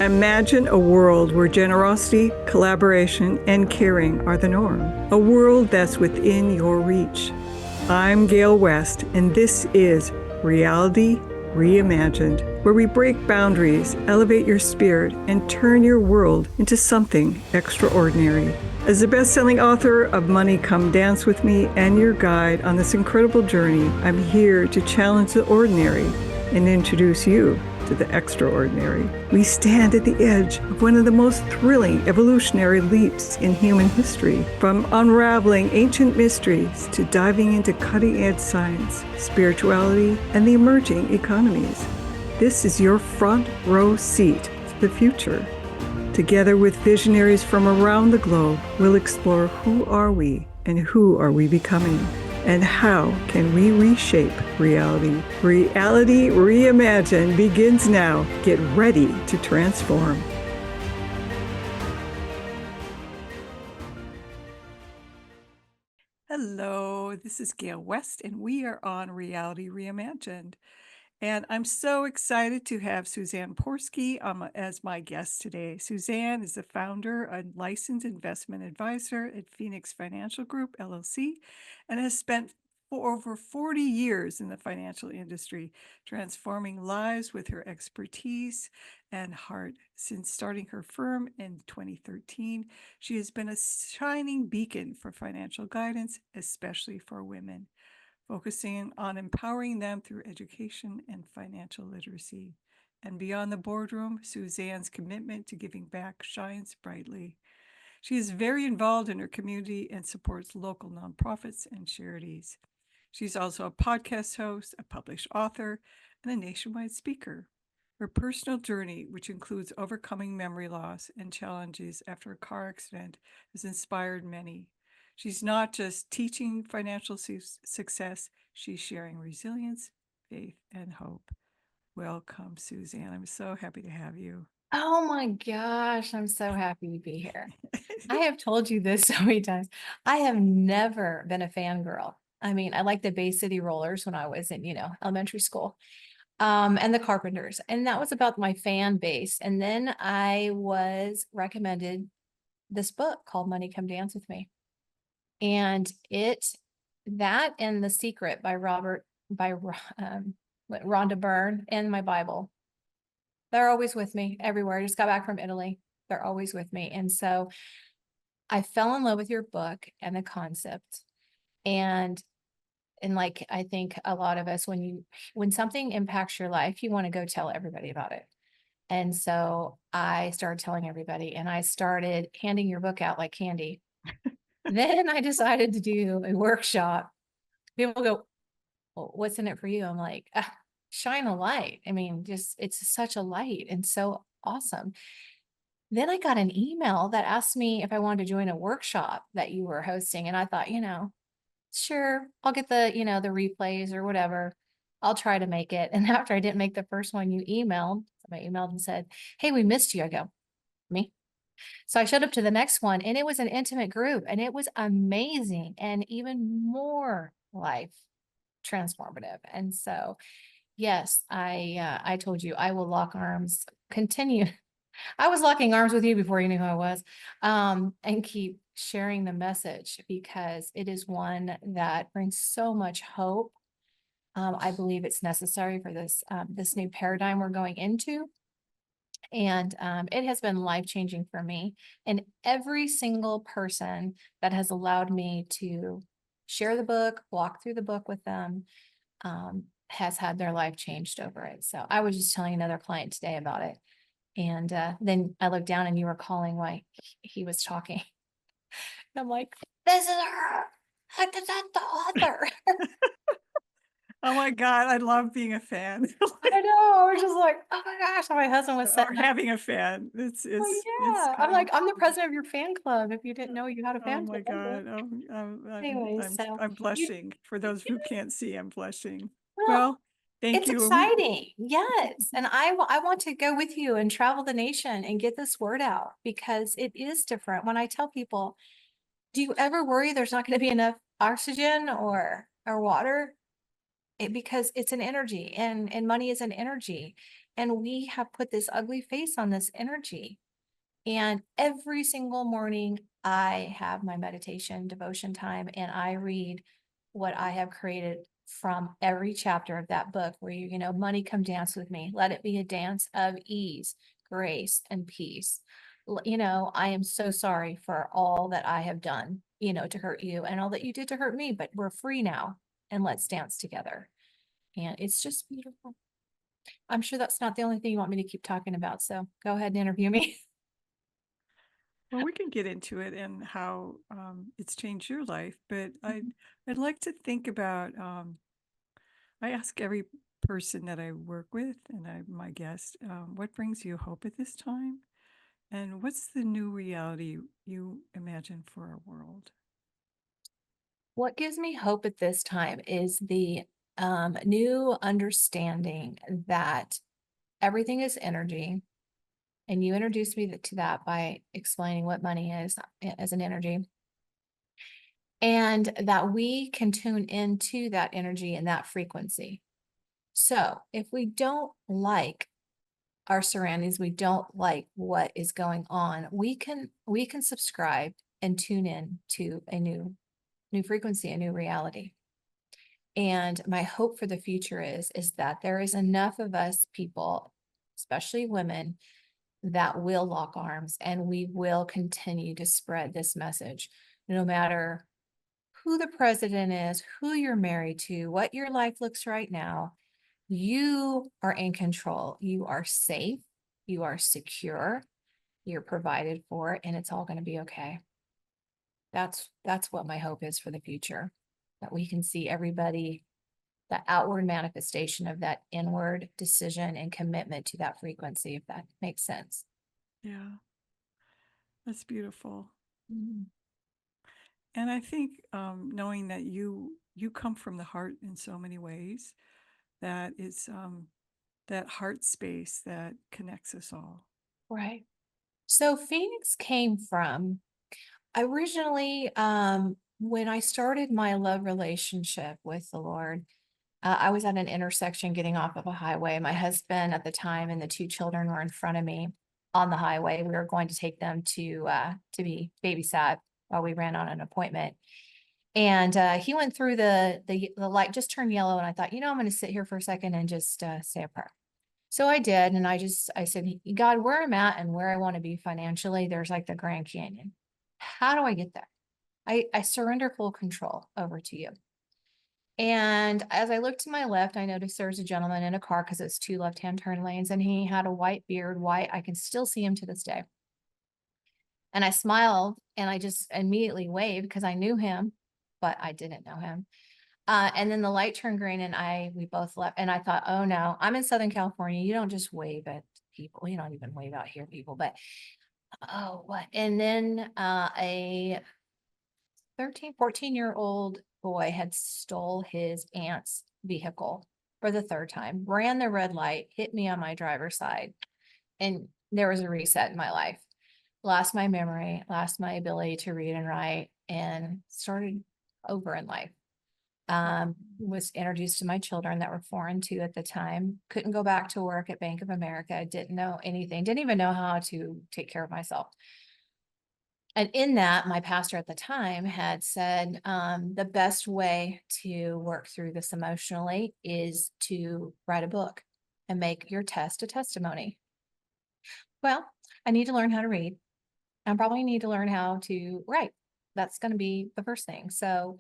Imagine a world where generosity, collaboration, and caring are the norm. A world that's within your reach. I'm Gail West, and this is Reality Reimagined, where we break boundaries, elevate your spirit, and turn your world into something extraordinary. As the best-selling author of Money Come Dance With Me and your guide on this incredible journey, I'm here to challenge the ordinary and introduce you to the extraordinary. We stand at the edge of one of the most thrilling evolutionary leaps in human history, from unraveling ancient mysteries to diving into cutting-edge science, spirituality, and the emerging economies. This is your front row seat to the future. Together with visionaries from around the globe, we'll explore who are we and who are we becoming, and how can we reshape reality. Reality Reimagined begins now. Get ready to transform. Hello, this is Gail West, and we are on Reality Reimagined. And I'm so excited to have Suzanne Porske as my guest today. Suzanne is the founder and licensed investment advisor at Phoenix Financial Group, LLC, and has spent for over 40 years in the financial industry, transforming lives with her expertise and heart. Since starting her firm in 2013, she has been a shining beacon for financial guidance, especially for women, focusing on empowering them through education and financial literacy. And beyond the boardroom, Suzanne's commitment to giving back shines brightly. She is very involved in her community and supports local nonprofits and charities. She's also a podcast host, a published author, and a nationwide speaker. Her personal journey, which includes overcoming memory loss and challenges after a car accident, has inspired many. She's not just teaching financial success, she's sharing resilience, faith, and hope. Welcome, Suzanne. I'm so happy to have you. Oh my gosh, I'm so happy to be here. I have told you this so many times. I have never been a fangirl. I mean, I liked the Bay City Rollers when I was in, elementary school, and the Carpenters. And that was about my fan base. And then I was recommended this book called Money Come Dance With Me. And that and The Secret by Rhonda Byrne and my Bible. They're always with me everywhere. I just got back from Italy. They're always with me. And so I fell in love with your book and the concept. And like, I think a lot of us, when something impacts your life, you want to go tell everybody about it. And so I started telling everybody, and I started handing your book out like candy. Then I decided to do a workshop. People go, well, what's in it for you? I'm like, shine a light. I mean, it's such a light and so awesome. Then I got an email that asked me if I wanted to join a workshop that you were hosting. And I thought, sure, I'll get the replays or whatever. I'll try to make it. And after I didn't make the first one, somebody emailed and said, hey, we missed you. I go, me? So I showed up to the next one, and it was an intimate group, and it was amazing and even more life transformative. And so, yes, I told you I will lock arms, continue. I was locking arms with you before you knew who I was, and keep sharing the message, because it is one that brings so much hope. I believe it's necessary for this new paradigm we're going into. And it has been life-changing for me. And every single person that has allowed me to share the book, walk through the book with them, has had their life changed over it. So I was just telling another client today about it. And then I looked down and you were calling while he was talking. And I'm like, this is her. That's the author. Oh my God, I love being a fan. I know. I was just like, oh my gosh. My husband was saying, having a fan. It's yeah. it's I'm kind like, I'm the president of your fan club. If you didn't know you had a Oh fan my club. God. Anyways, so I'm blushing. For those who can't see, I'm blushing. well, Well, thank it's you. exciting. Yes. And I want to go with you and travel the nation and get this word out, because it is different. When I tell people, do you ever worry there's not going to be enough oxygen or water? Because it's an energy, and money is an energy. And we have put this ugly face on this energy. And every single morning, I have my meditation devotion time and I read what I have created from every chapter of that book where money come dance with me. Let it be a dance of ease, grace, and peace. I am so sorry for all that I have done, to hurt you and all that you did to hurt me, but we're free now and let's dance together. And it's just beautiful. I'm sure that's not the only thing you want me to keep talking about. So go ahead and interview me. Well, we can get into it and how it's changed your life, but I'd like to think about. I ask every person that I work with and my guest, what brings you hope at this time, and what's the new reality you imagine for our world? What gives me hope at this time is the new understanding that everything is energy. And you introduced me to that by explaining what money is as an energy, and that we can tune into that energy and that frequency. So if we don't like our surroundings, we don't like what is going on, we can subscribe and tune in to a new frequency, a new reality. And my hope for the future is that there is enough of us people, especially women, that will lock arms and we will continue to spread this message, no matter who the president is, who you're married to, what your life looks right now. You are in control. You are safe. You are secure. You're provided for, and it's all going to be okay. That's what my hope is for the future, that we can see everybody, the outward manifestation of that inward decision and commitment to that frequency, if that makes sense. Yeah, that's beautiful. Mhm. And I think knowing that you come from the heart in so many ways, that is that heart space that connects us all. Right. So Phoenix came from originally, when I started my love relationship with the Lord. I was at an intersection getting off of a highway. My husband at the time and the two children were in front of me on the highway. We were going to take them to be babysat while we ran on an appointment. And he went through the light, just turned yellow, and I thought, I'm going to sit here for a second and just say a prayer. So I did, and I said, God, where I'm at and where I want to be financially, there's like the Grand Canyon. How do I get there? I surrender full control over to you. And as I looked to my left, I noticed there was a gentleman in a car because it's two left-hand turn lanes, and he had a white beard, white. I can still see him to this day. And I smiled and I just immediately waved because I knew him, but I didn't know him. And then the light turned green and we both left. And I thought, oh no, I'm in Southern California. You don't just wave at people. You don't even wave out here, people. But oh, what? And then a 13, 14-year-old boy had stole his aunt's vehicle for the third time, ran the red light, hit me on my driver's side. And there was a reset in my life. Lost my memory, lost my ability to read and write, and started over in life. Was introduced to my children that were 4 and 2 at the time. Couldn't go back to work at Bank of America. Didn't know anything. Didn't even know how to take care of myself. And in that, my pastor at the time had said, the best way to work through this emotionally is to write a book and make your test a testimony. Well, I need to learn how to read. I probably need to learn how to write. That's going to be the first thing. So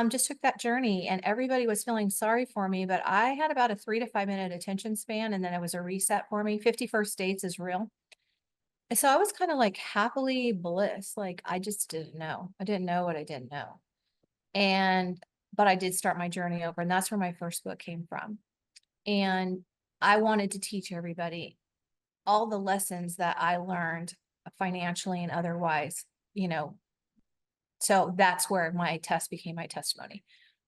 just took that journey, and everybody was feeling sorry for me, but I had about a 3 to 5 minute attention span, and then it was a reset for me. 51st dates is real. And so I was kind of like happily bliss. Like I just didn't know. I didn't know what I didn't know. But I did start my journey over, and that's where my first book came from. And I wanted to teach everybody all the lessons that I learned financially and otherwise, you know. So that's where my test became my testimony,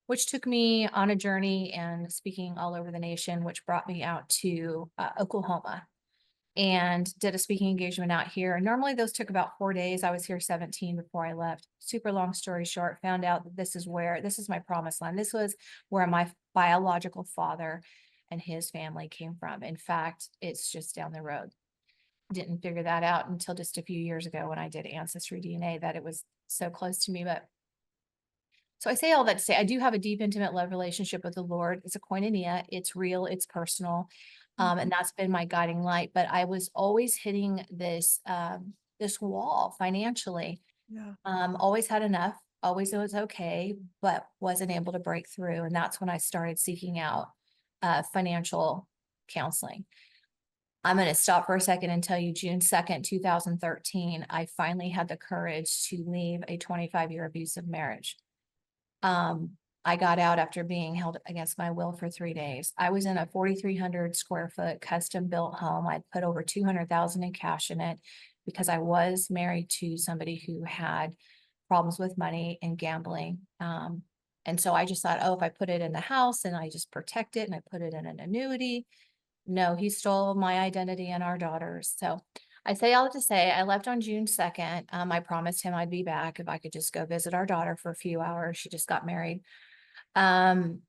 which took me on a journey and speaking all over the nation, which brought me out to Oklahoma and did a speaking engagement out here. Normally those took about 4 days. I was here 17 before I left. Super long story short, found out that this is my promised land. This was where my biological father and his family came from. In fact, it's just down the road. Didn't figure that out until just a few years ago when I did Ancestry DNA that it was so close to me. But so I say all that to say I do have a deep, intimate love relationship with the Lord. It's a koinonia. It's real. It's personal. And Mhm. that's been my guiding light. But I was always hitting this, this wall financially. Yeah. Always had enough, always was okay, but wasn't able to break through. And that's when I started seeking out financial counseling. I'm going to stop for a second and tell you June 2nd, 2013, I finally had the courage to leave a 25-year abusive marriage. Um, I got out after being held against my will for 3 days. I was in a 4,300 square foot custom built home. I'd put over 200,000 in cash in it because I was married to somebody who had problems with money and gambling. And so I just thought, oh, if I put it in the house and I just protect it and I put it in an annuity, no, he stole my identity and our daughters. So I say all to say I left on June 2nd. I promised him I'd be back if I could just go visit our daughter for a few hours. She just got married. Um,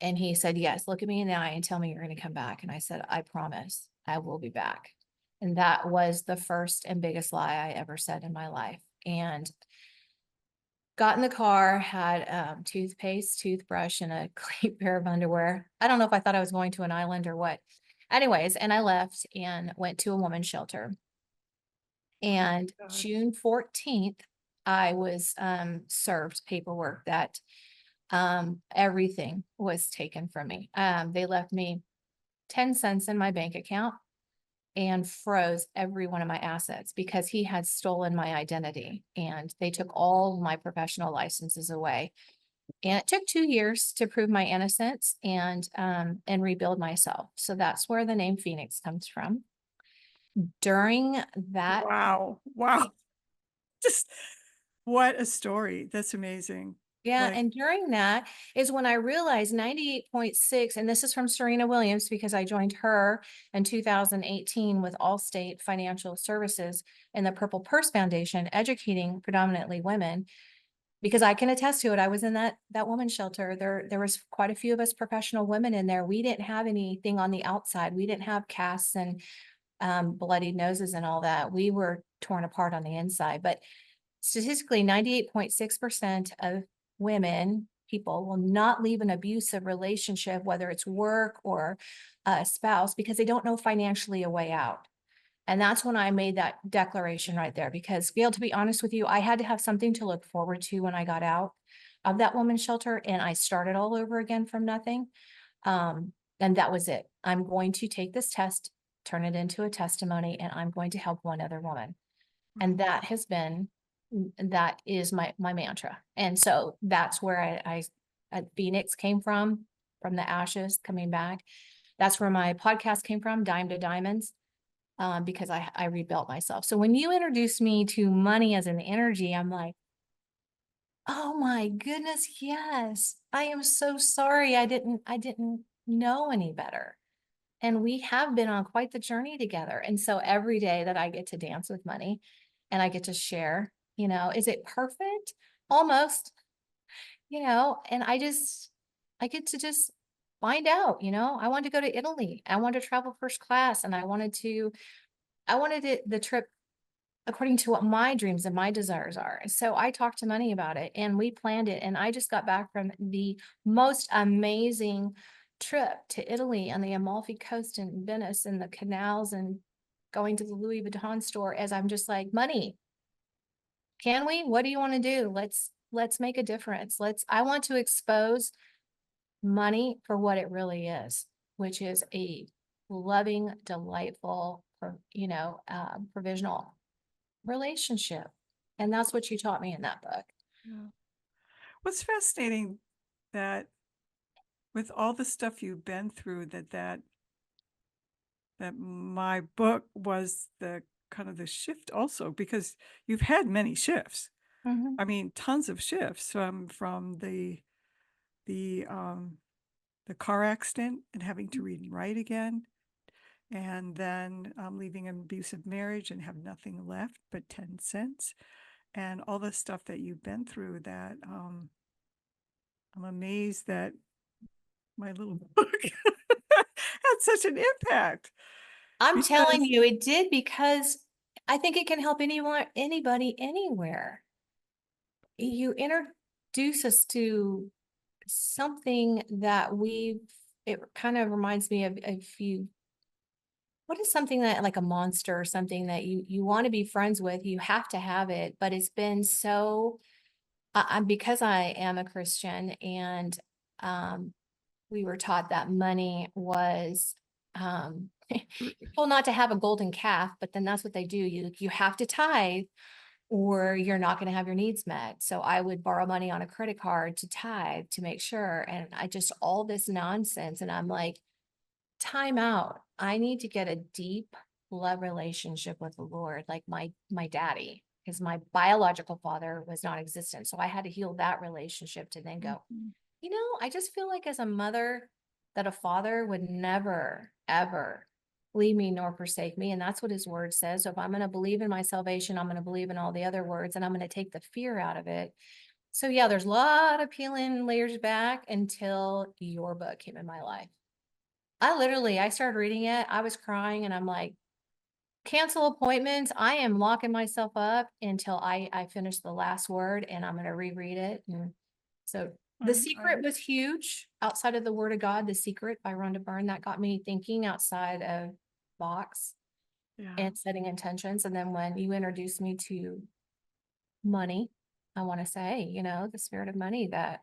and he said, yes, look at me in the eye and tell me you're going to come back. And I said, I promise I will be back. And that was the first and biggest lie I ever said in my life. And got in the car, had toothpaste, toothbrush, and a clean pair of underwear. I don't know if I thought I was going to an island or what. Anyways, and I left and went to a woman's shelter. And God. June 14th, I was served paperwork that everything was taken from me. They left me 10 cents in my bank account and froze every one of my assets because he had stolen my identity and they took all my professional licenses away. And it took 2 years to prove my innocence and rebuild myself. So that's where the name Phoenix comes from. During that, Wow. Wow. Just what a story. That's amazing. yeah, Like, and during that is when I realized 98.6, and this is from Serena Williams because I joined her in 2018 with Allstate Financial Services and the Purple Purse Foundation, educating predominantly women. Because I can attest to it, I was in that woman's shelter. There was quite a few of us professional women in there. We didn't have anything on the outside. We didn't have casts and bloodied noses and all that. We were torn apart on the inside. But statistically, 98.6% of women, people will not leave an abusive relationship, whether it's work or a spouse, because they don't know financially a way out. And that's when I made that declaration right there, because Gail, to be honest with you, I had to have something to look forward to when I got out of that woman's shelter and I started all over again from nothing. And that was it. I'm going to take this test, turn it into a testimony, and I'm going to help one other woman. And that has been, that is my mantra. And so that's where Phoenix came from the ashes coming back. That's where my podcast came from, Dime to Diamonds, because I rebuilt myself. So when you introduced me to money as an energy, I'm like, oh my goodness, yes. I am so sorry. I didn't know any better. And we have been on quite the journey together. And so every day that I get to dance with money and I get to share, is it perfect? Almost, and I get to just find out, I wanted to go to Italy. I wanted to travel first class and I wanted the trip according to what my dreams and my desires are. So I talked to Money about it and we planned it. And I just got back from the most amazing trip to Italy on the Amalfi Coast in Venice and the canals and going to the Louis Vuitton store as I'm just like, Money, can we? What do you want to do? Let's make a difference. I want to expose money for what it really is, which is a loving, delightful, provisional relationship. And that's what you taught me in that book. yeah. What's fascinating that with all the stuff you've been through, that my book was the kind of the shift also, because you've had many shifts. Mhm. I mean, tons of shifts from the um the car accident and having to read and write again, and then leaving an abusive marriage and have nothing left but 10 cents, and all the stuff that you've been through that I'm amazed that my little book had such an impact I'm telling because you, it did because I think it can help anyone, anybody, anywhere. You introduce us to something that it kind of reminds me of if you, what is something that like a monster or something that you want to be friends with, you have to have it, but it's been so, because I am a Christian and, um, we were taught that money was, um, you're told not to have a golden calf, but then that's what they do. You have to tithe or you're not going to have your needs met. So I would borrow money on a credit card to tithe to make sure. And I just all this nonsense. And I'm like, time out. I need to get a deep love relationship with the Lord, like my daddy, because my biological father was non-existent. So I had to heal that relationship to then go, Mhm. I just feel like as a mother, that a father would never, ever leave me nor forsake me. And that's what his word says. So if I'm going to believe in my salvation, I'm going to believe in all the other words and I'm going to take the fear out of it. So yeah, there's a lot of peeling layers back until your book came in my life. I started reading it. I was crying and I'm like, cancel appointments. I am locking myself up until I finish the last word and I'm going to reread it. And so The Secret I'm was huge outside of the Word of God. The Secret by Rhonda Byrne, that got me thinking outside of box yeah. and setting intentions. And then when you introduced me to money, I want to say, the spirit of money, that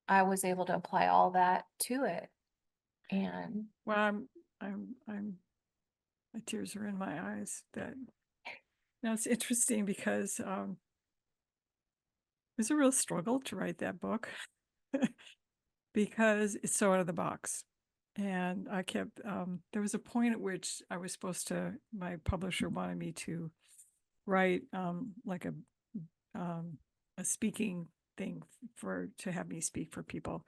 I was able to apply all that to it. And Well, I'm my tears are in my eyes. That now it's interesting because it was a real struggle to write that book because it's so out of the box. And I kept there was a point at which I was supposed to, my publisher wanted me to write like a speaking thing for to have me speak for people.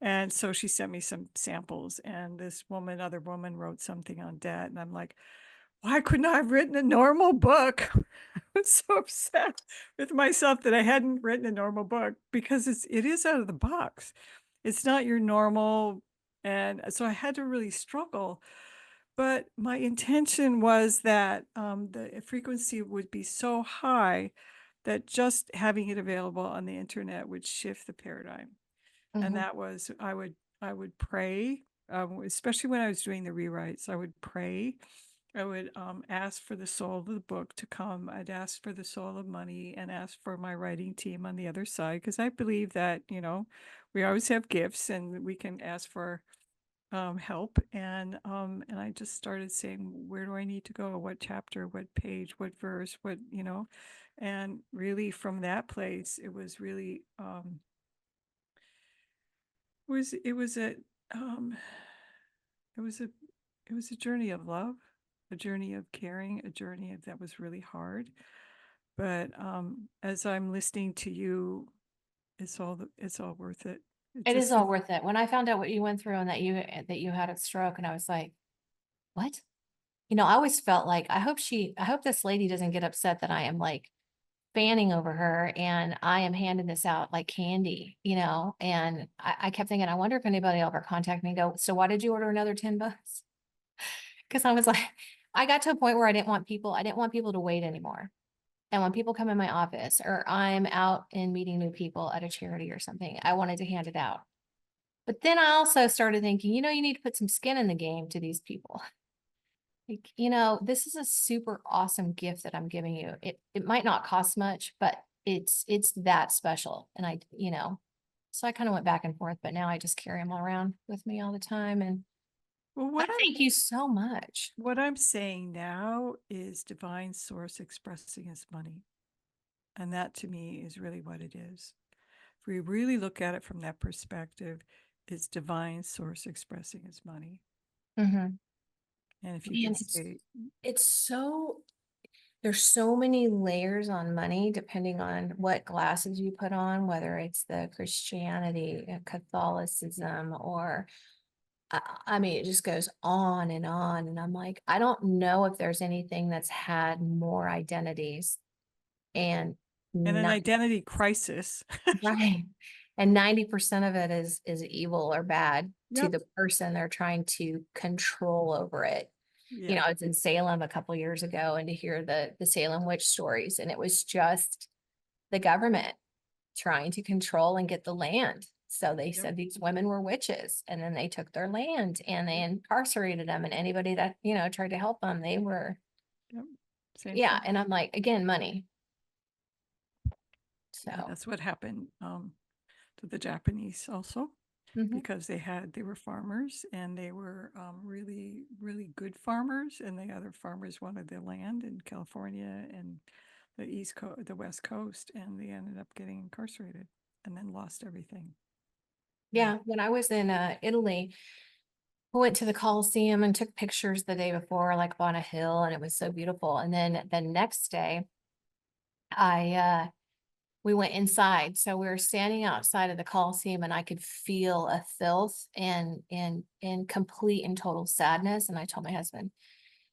And so she sent me some samples, and this woman, other woman, wrote something on debt, and I'm like, why couldn't I have written a normal book? I was so upset with myself that I hadn't written a normal book because it is out of the box. It's not your normal, and so I had to really struggle. But my intention was that the frequency would be so high that just having it available on the internet would shift the paradigm. And Mhm. that was I would pray, especially when I was doing the rewrites. I would pray. I would ask for the soul of the book to come. I'd ask for the soul of money and ask for my writing team on the other side because I believe that we always have gifts and we can ask for help. And I just started saying, where do I need to go? What chapter? What page? What verse? And really from that place, it was really it was a um it was a it was a journey of love, a journey of caring, a journey that was really hard. But as I'm listening to you, it's all worth it. It It is just all worth it. When I found out what you went through and that you had a stroke, and I was like, what? I always felt like I hope this lady doesn't get upset that I am like fanning over her and I am handing this out like candy, and I kept thinking, I wonder if anybody will ever contact me and go, so why did you order another 10 bucks? Because I was like, I got to a point where I didn't want people to wait anymore. And when people come in my office or I'm out and meeting new people at a charity or something, I wanted to hand it out. But then I also started thinking, you need to put some skin in the game to these people. Like, this is a super awesome gift that I'm giving you. It might not cost much, but it's that special. And so I kind of went back and forth, but now I just carry them all around with me all the time. And well, I thank you so much. what I'm saying now is divine source expressing as money. And that to me is really what it is. If we really look at it from that perspective, it's divine source expressing as money. Mhm. And if you Man, could say, it's so there's so many layers on money depending on what glasses you put on, whether it's the Christianity, Catholicism, or I mean, it just goes on and on. And I'm like, I don't know if there's anything that's had more identities and and an not identity crisis. right. And 90% of it is evil or bad to Yep. the person they're trying to control over it. You Yeah. know, I was in Salem a couple years ago and to hear the Salem witch stories, and it was just the government trying to control and get the land. So they Yep. said these women were witches, and then they took their land and they Yep. incarcerated them, and anybody that, you know, tried to help them, they were, Yep. Same yeah. thing. And I'm like, again, money. Yeah, So, that's what happened to the Japanese also, mhm. because they were farmers, and they were really, really good farmers, and the other farmers wanted their land in California and the West Coast, and they ended up getting incarcerated and then lost everything. Yeah. Yeah, when I was in Italy, we went to the Colosseum and took pictures the day before, like up on a hill, and it was so beautiful. And then the next day, I we went inside. So we were standing outside of the Colosseum, and I could feel a filth and complete and total sadness. And I told my husband,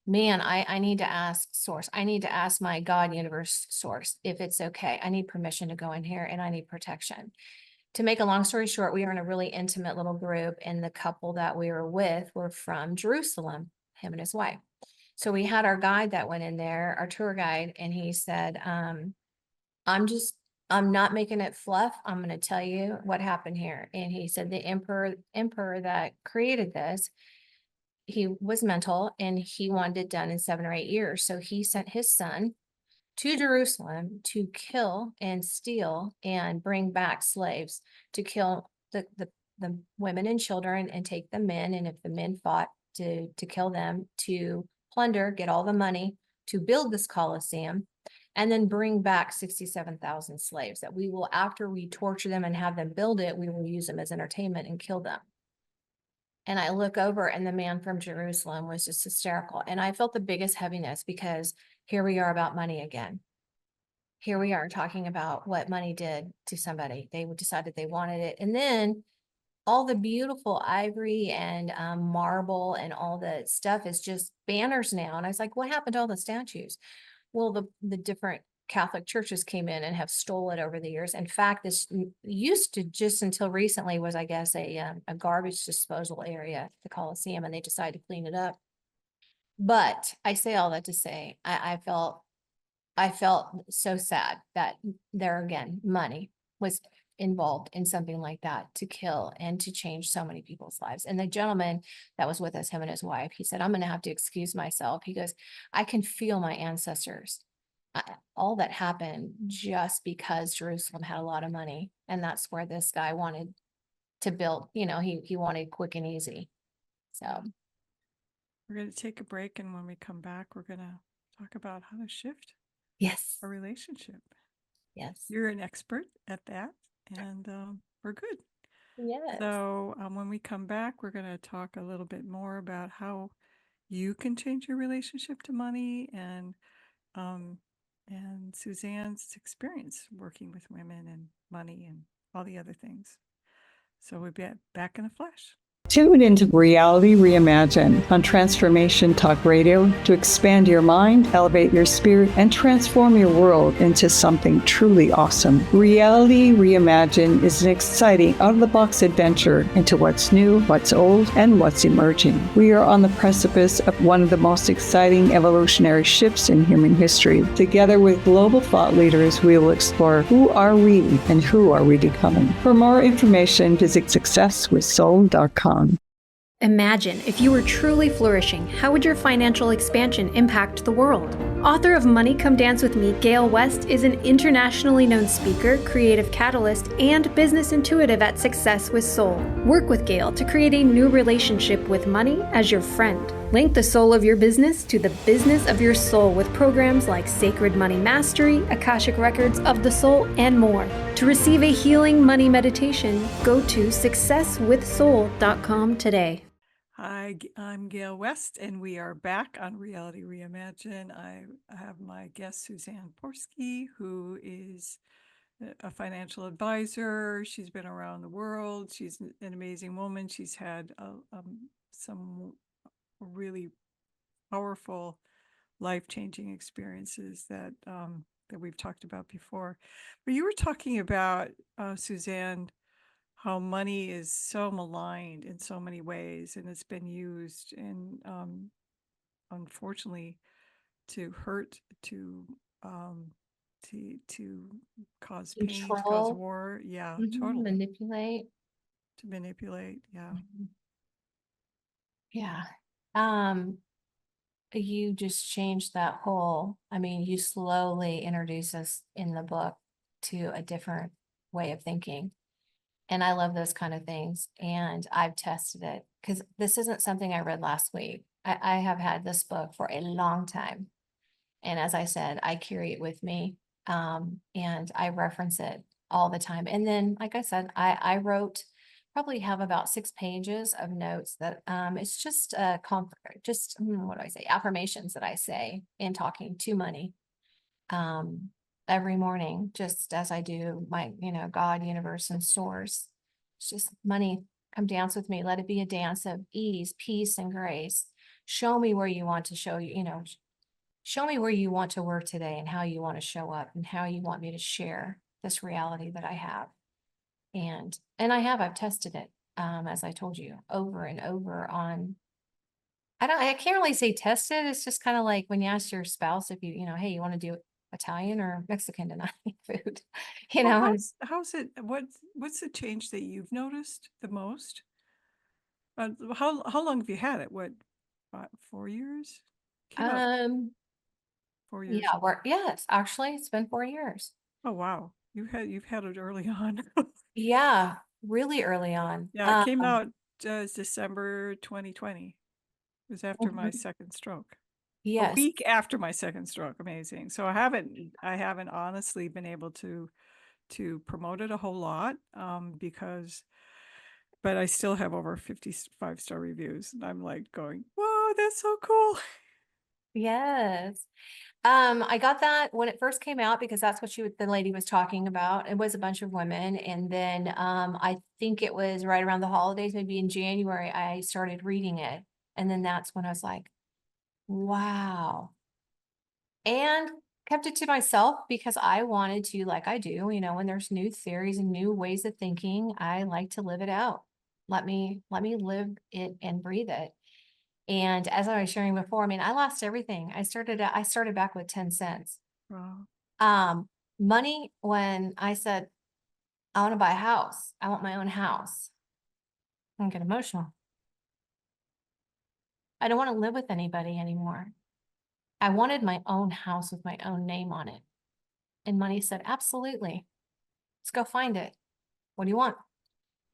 man, I need to ask source. I need to ask my God universe source if it's okay. I need permission to go in here and I need protection. To make a long story short, we were in a really intimate little group, and the couple that we were with were from Jerusalem, him and his wife. So we had our guide that went in there, our tour guide, and he said, I'm just, I'm not making it fluff. I'm going to tell you what happened here. And he said the emperor that created this, he was mental and he wanted it done in 7 or 8 years. So he sent his son to Jerusalem to kill and steal and bring back slaves, to kill the women and children and take the men. And if the men fought, to kill them, to plunder, get all the money to build this Colosseum, and then bring back 67,000 slaves that we will, after we torture them and have them build it, we will use them as entertainment and kill them. And I look over and the man from Jerusalem was just hysterical. And I felt the biggest heaviness because here we are about money again. Here we are talking about what money did to somebody. They decided they wanted it. And then all the beautiful ivory and marble and all the stuff is just banners now. And I was like, what happened to all the statues? Well, the different Catholic churches came in and have stole it over the years. In fact, this used to, just until recently, was, I guess, a garbage disposal area, the Colosseum, and they decided to clean it up. But I say all that to say, I felt so sad that there again, money was involved in something like that, to kill and to change so many people's lives. And the gentleman that was with us, him and his wife, he said, I'm going to have to excuse myself. He goes, I can feel my ancestors. All that happened just because Jerusalem had a lot of money. And that's where this guy wanted to build, you know, he wanted quick and easy. So, We're going to take a break, and when we come back, we're going to talk about how to shift yes, a relationship. yes, You're an expert at that, and we're good. yes. So when we come back, we're going to talk a little bit more about how you can change your relationship to money, um, and Suzanne's experience working with women and money and all the other things. So we'll be back in a flash. Tune into Reality Reimagined on Transformation Talk Radio to expand your mind, elevate your spirit, and transform your world into something truly awesome. Reality Reimagined is an exciting, out-of-the-box adventure into what's new, what's old, and what's emerging. We are on the precipice of one of the most exciting evolutionary shifts in human history. Together with global thought leaders, we will explore who are we and who are we becoming. For more information, visit successwithsoul.com. Imagine if you were truly flourishing, how would your financial expansion impact the world? Author of Money Come Dance With Me, Gail West is an internationally known speaker, creative catalyst, and business intuitive at Success with Soul. Work with Gail to create a new relationship with money as your friend. Link the soul of your business to the business of your soul with programs like Sacred Money Mastery, Akashic Records of the Soul, and more. To receive a healing money meditation, go to successwithsoul.com today. Hi, I'm Gail West, and we are back on Reality Reimagined. I have my guest, Suzanne Porske, who is a financial advisor. She's been around the world. She's an amazing woman. She's had some really powerful, life-changing experiences that that we've talked about before. But you were talking about, Suzanne, how money is so maligned in so many ways, and it's been used and unfortunately to hurt, um, to cause pain, to cause Control, war. Yeah, totally. manipulate. To manipulate. Yeah. Mhm. Yeah. Um, you just changed that whole, I mean, you slowly introduce us in the book to a different way of thinking. And I love those kind of things. And I've tested it because this isn't something I read last week. I have had this book for a long time. And as I said, I carry it with me. And I reference it all the time. And then, like I said, I wrote probably have about 6 pages of notes that it's just what do I say? Affirmations that I say in talking to money every morning, just as I do my, God, universe, and source. It's just money, come dance with me. Let it be a dance of ease, peace, and grace. Show me where you want to show you, show me where you want to work today and how you want to show up and how you want me to share this reality that I have. And I've tested it, as I told you, over and over on, I can't really say tested. It's just kind of like when you ask your spouse if hey, you want to do Italian or Mexican tonight food, Well, and how's it? What's the change that you've noticed the most? How long have you had it? What, 4 years? Came out um, 4 years yeah, ago. yes, actually, it's been 4 years. Oh wow, you've had it early on. Yeah, really early on. Yeah, it came out December 2020. It was after my Mhm. second stroke. A Yes, week after my second stroke. Amazing. So I haven't honestly been able to promote it a whole lot because but I still have over 55-star reviews. And I'm like going, whoa, that's so cool. yes. I got that when it first came out because that's what the lady was talking about. It was a bunch of women. And then I think it was right around the holidays, maybe in January, I started reading it. And then that's when I was like, wow. And kept it to myself because I wanted to, like I do, when there's new theories and new ways of thinking, I like to live it out. Let me live it and breathe it. And as I was sharing before, I mean, I lost everything. I started back with 10 cents. Wow. Um, Money, when I said, I want to buy a house, I want my own house, I get emotional. I don't want to live with anybody anymore. I wanted my own house with my own name on it. And money said, absolutely. Let's go find it. What do you want?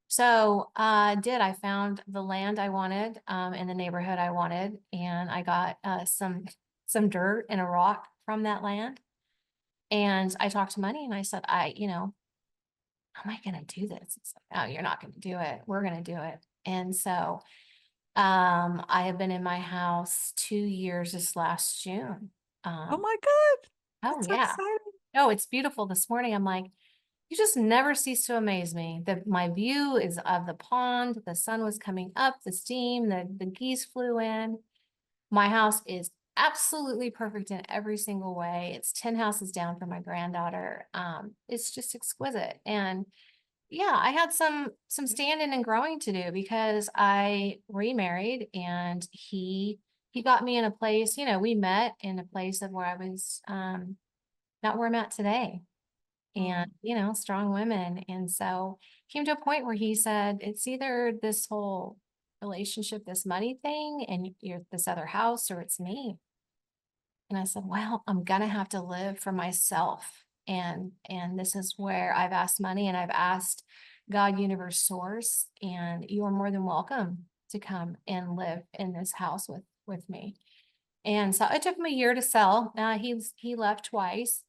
So I found the land I wanted in the neighborhood I wanted, and I got some dirt and a rock from that land. And I talked to money and I said, how am I gonna do this? It's like, oh, you're not gonna do it. We're gonna do it. And so I have been in my house 2 years this last June. Oh Um, my God. oh That's so yeah. exciting. Oh, it's beautiful. This morning I'm like, you just never cease to amaze me. My view is of the pond. The sun was coming up, the steam, the geese flew in. My house is absolutely perfect in every single way. It's 10 houses down from my granddaughter. It's just exquisite. And yeah, I had some standing and growing to do because I remarried and he got me in a place, we met in a place of where I was not where I'm at today. And, Mm. strong women. And so came to a point where he said, it's either this whole relationship, this money thing, and you're this other house, or it's me. And I said, well, I'm gonna have to live for myself. And this is where I've asked money and I've asked God, universe, source, and you are more than welcome to come and live in this house with me. And so it took him a year to sell. He left twice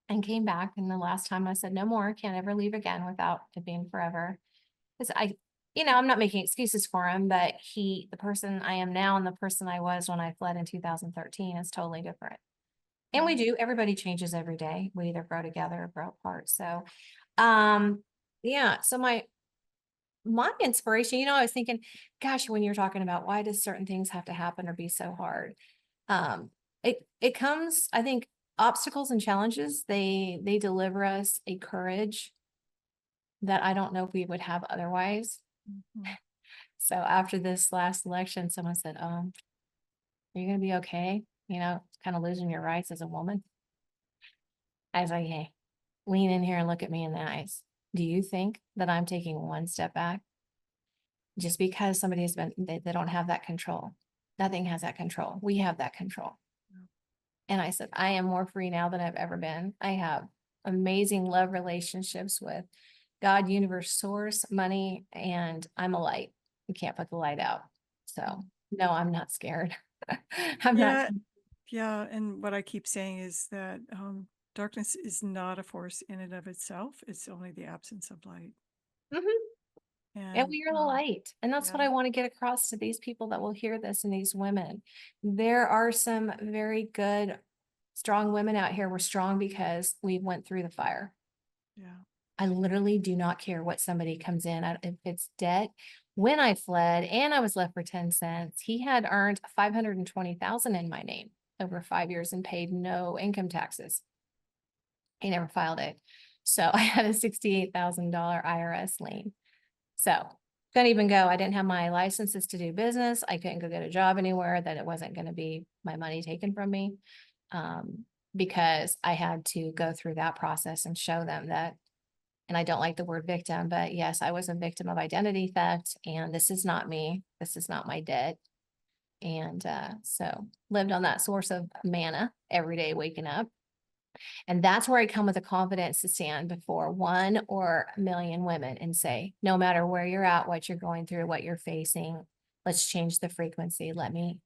and came back. And the last time I said, no more, can't ever leave again without it being forever. Because I'm not making excuses for him, but the person I am now and the person I was when I fled in 2013 is totally different. And we Right. do, everybody changes every day. We either grow together or grow apart. So, um, yeah. So my inspiration, I was thinking, gosh, when you're talking about why does certain things have to happen or be so hard? It comes, I think, obstacles and challenges, they deliver us a courage that I don't know if we would have otherwise. Mhm. So after this last election, someone said, are you going to be okay? You know, kind of losing your rights as a woman. I was like, hey, lean in here and look at me in the eyes. Do you think that I'm taking one step back just because somebody has been, they don't have that control? Nothing has that control. We have that control. Yeah. And I said, I am more free now than I've ever been. I have amazing love relationships with God, universe, source, money, and I'm a light. You can't put the light out. So no, I'm not scared. I'm not. Yeah, yeah. And what I keep saying is that darkness is not a force in and of itself. It's only the absence of light. Mhm. And And we are the light. And that's what yeah, I want to get across to these people that will hear this and these women. There are some very good, strong women out here. We're strong because we went through the fire. yeah. I literally do not care what somebody comes in at, if it's debt. When I fled and I was left for 10 cents, he had earned 520,000 in my name over 5 years and paid no income taxes. He never filed it. So I had a $68,000 IRS lien. So couldn't even go. I didn't have my licenses to do business. I couldn't go get a job anywhere that it wasn't going to be my money taken from me. Because I had to go through that process and show them that, and I don't like the word victim, but yes, I was a victim of identity theft, and this is not me. This is not my debt. And so lived on that source of manna every day, waking up. And that's where I come with the confidence to stand before 1 or 1 million women and say, no matter where you're at, what you're going through, what you're facing, let's change the frequency. Let me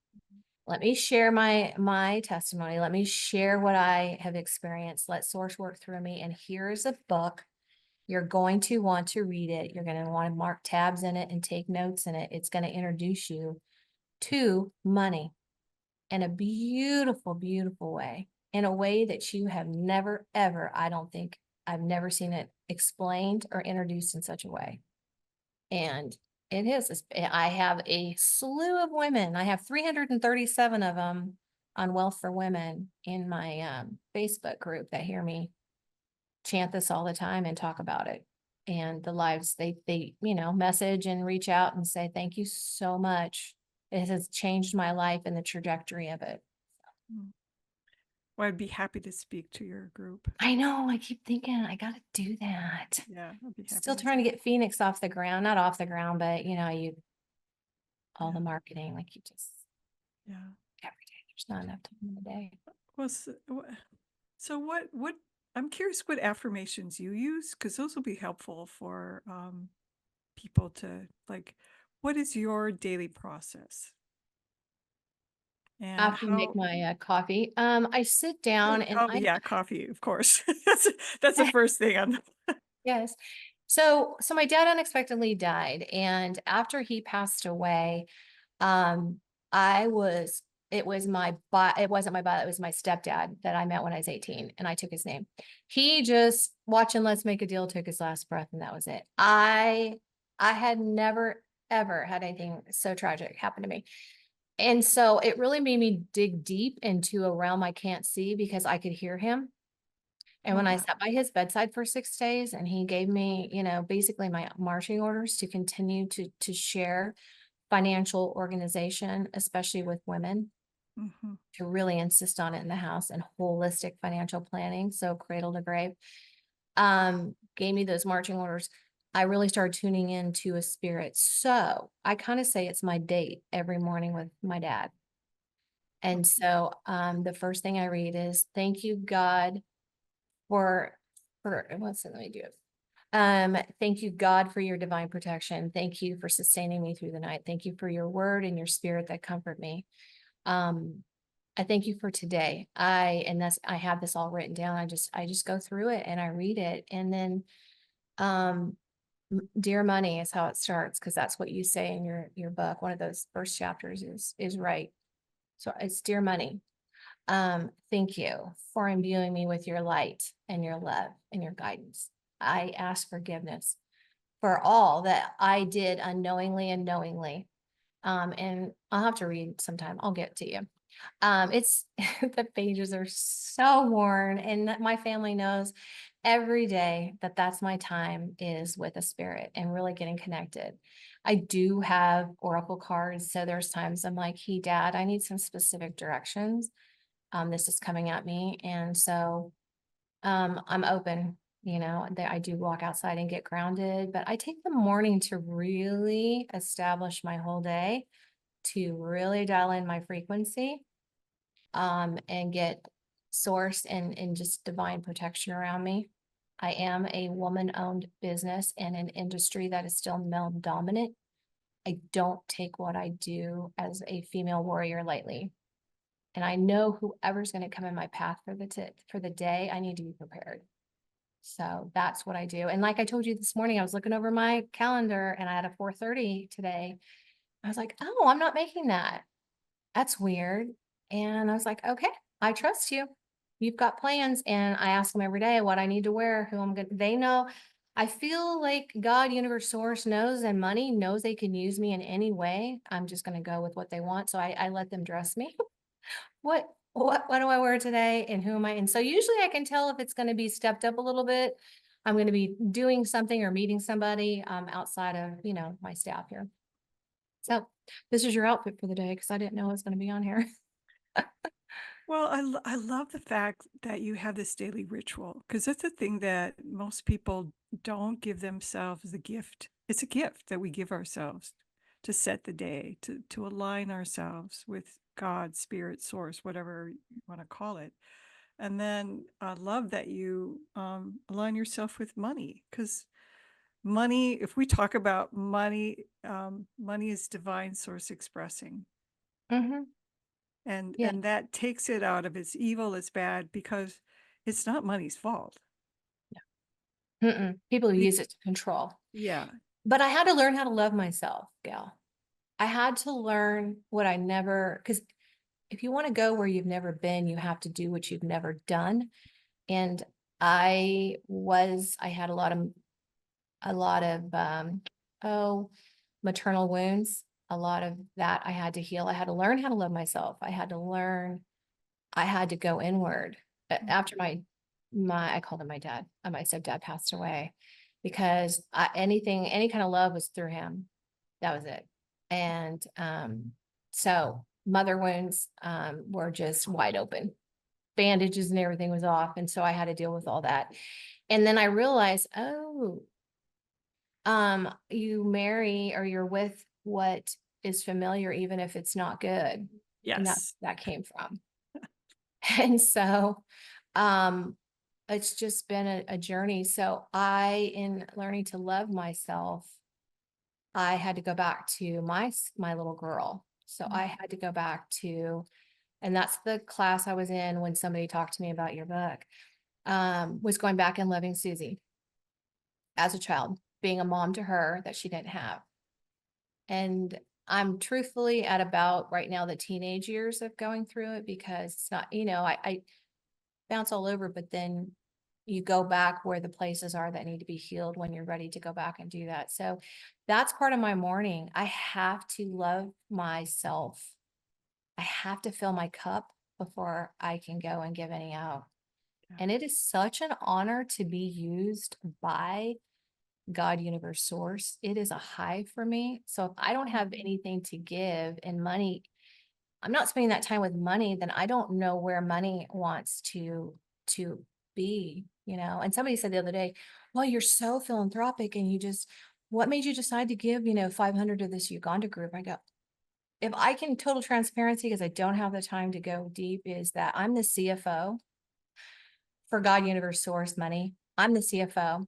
share my testimony. Let me share what I have experienced. Let source work through me. And here's a book. You're going to want to read it. You're going to want to mark tabs in it and take notes in it. It's going to introduce you to money in a beautiful, beautiful way, in a way that you have never, ever, I don't think I've never seen it explained or introduced in such a way. And it is, I have a slew of women. I have 337 of them on Wealth for Women in my Facebook group that hear me chant this all the time and talk about it. And the lives they message and reach out and say, thank you so much. It has changed my life and the trajectory of it. Mm. Well, I'd be happy to speak to your group. I know. I keep thinking I got to do that. Yeah, I'd be happy. Still trying to get Phoenix off the ground, not off the ground, but all Yeah. the marketing, like you just, Yeah. every day, there's not enough time in the day. Well, so what, I'm curious what affirmations you use, because those will be helpful for people to like, what is your daily process? And After I make how, my coffee, I sit down and oh yeah, coffee, of course. That's the first thing on the, yes. So my dad unexpectedly died, and after he passed away, um, it was it wasn't my it was my stepdad that I met when I was 18, and I took his name. He just watching Let's Make a Deal took his last breath, and that was it. I had never ever had anything so tragic happen to me. And so it really made me dig deep into a realm I can't see because I could hear him. And oh when I wow. sat by his bedside for 6 days and he gave me, basically my marching orders to continue to share financial organization, especially with women, Mhm. to really insist on it in the house and holistic financial planning. So cradle to grave, gave me those marching orders. I really started tuning into a spirit. So I kind of say it's my date every morning with my dad. And so the first thing I read is thank you, God, for what's it? Let me do it. Thank you, God, for your divine protection. Thank you for sustaining me through the night. Thank you for your word and your spirit that comfort me. I thank you for today. I have this all written down. I just go through it and I read it. And then dear money is how it starts, because that's what you say in your book. One of those first chapters is right. So it's dear money. Thank you for imbuing me with your light and your love and your guidance. I ask forgiveness for all that I did unknowingly and knowingly. And I'll have to read sometime. I'll get to you. It's the pages are so worn, and my family knows every day that that's my time is with a spirit and really getting connected. I do have oracle cards. So there's times I'm like, hey, Dad, I need some specific directions. This is coming at me. And so I'm open, that I do walk outside and get grounded, but I take the morning to really establish my whole day, to really dial in my frequency, and get source and just divine protection around me. I am a woman-owned business in an industry that is still male dominant. I don't take what I do as a female warrior lightly. And I know whoever's going to come in my path for the day, I need to be prepared. So that's what I do. And like I told you this morning, I was looking over my calendar and I had a 4:30 today. I was like, oh, I'm not making that. That's weird. And I was like, okay, I trust you. You've got plans. And I ask them every day what I need to wear, who I'm going to, they know. I feel like God, universe, source knows, and money knows they can use me in any way. I'm just going to go with what they want. So I let them dress me. What do I wear today and who am I? And so usually I can tell if it's going to be stepped up a little bit. I'm going to be doing something or meeting somebody outside of, my staff here. So this is your outfit for the day because I didn't know it was going to be on here. Well, I love the fact that you have this daily ritual, because that's the thing that most people don't give themselves the gift. It's a gift that we give ourselves to set the day, to align ourselves with God, spirit, source, whatever you want to call it. And then I love that you align yourself with money, because money, if we talk about money, money is divine source expressing. Mm-hmm. And Yeah. and that takes it out of its evil, its bad, because it's not money's fault. People Be- use it to control. Yeah. But I had to learn how to love myself, Gail. I had to learn what I never, because if you want to go where you've never been, you have to do what you've never done. And I had a lot of maternal wounds. A lot of that I had to heal. I had to learn how to love myself. I had to go inward. After I called him my dad. My stepdad passed away, because any kind of love was through him. That was it. And so mother wounds were just wide open. Bandages and everything was off. And so I had to deal with all that. And then I realized, you marry or you're with what is familiar, even if it's not good. And Yes. that came from. And so it's just been a journey. So in learning to love myself, I had to go back to my little girl. So I had to go back to, and that's the class I was in when somebody talked to me about your book, was going back and loving Susie as a child, being a mom to her that she didn't have. And I'm truthfully at about right now the teenage years of going through it, because it's not, I bounce all over, but then you go back where the places are that need to be healed when you're ready to go back and do that. So that's part of my morning. I have to love myself. I have to fill my cup before I can go and give any out. Yeah. And it is such an honor to be used by God, universe, source. It is a high for me. So if I don't have anything to give and money, I'm not spending that time with money, then I don't know where money wants to be, And somebody said the other day, well, you're so philanthropic and what made you decide to give, 500 to this Uganda group? I go, if I can, total transparency, because I don't have the time to go deep, is that I'm the CFO for God, universe, source, money. I'm the CFO.